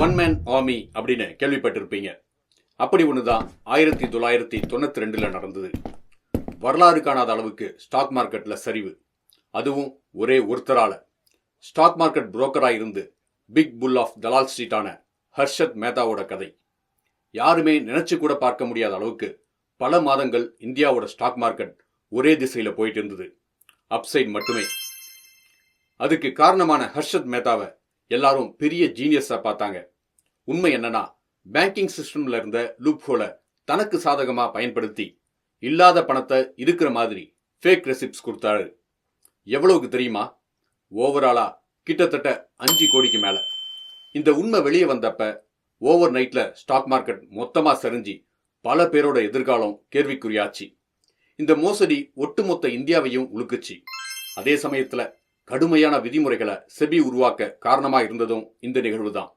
One man army அப்படின்னு கேள்விப்பட்டிருப்பீங்க. அப்படி ஒண்ணுதான் 1992ல நடந்தது. வரலாறு காணாத அளவுக்கு ஸ்டாக் மார்க்கெட்ல சரிவு, அதுவும் ஒரே ஒருத்தரால. ஸ்டாக் மார்க்கெட் புரோக்கரா இருந்து பிக் புல் ஆஃப் தலால் ஸ்ட்ரீட்டான ஹர்ஷத் மேத்தாவோட கதை. யாருமே நினைச்சு கூட பார்க்க முடியாத அளவுக்கு பல மாதங்கள் இந்தியாவோட ஸ்டாக் மார்க்கெட் ஒரே திசையில போயிட்டு இருந்தது, அப்சைட் மட்டுமே. அதுக்கு காரணமான ஹர்ஷத் மேத்தாவை எல்லாரும் பெரிய ஜீனியஸா பார்த்தாங்க. உண்மை என்னன்னா, பேங்கிங் சிஸ்டம்ல இருந்த லூப் ஹோலை தனக்கு சாதகமா பயன்படுத்தி இல்லாத பணத்தை இருக்கிற மாதிரி ஃபேக் ரெசிப்ட்ஸ் கொடுத்தாரு. எவ்வளவுக்கு தெரியுமா? ஓவராலா கிட்டத்தட்ட 5 கோடிக்கு மேல. இந்த உண்மை வெளியே வந்தப்ப ஓவர் நைட்ல ஸ்டாக் மார்க்கெட் மொத்தமா சரிஞ்சு பல பேரோட எதிர்காலம் கேள்விக்குறியாச்சு. இந்த மோசடி ஒட்டுமொத்த இந்தியாவையும் உலுக்குச்சு. அதே சமயத்துல கடுமையான விதிமுறைகளை செபி உருவாக்க காரணமா இருந்ததும் இந்த நிகழ்வு தான்.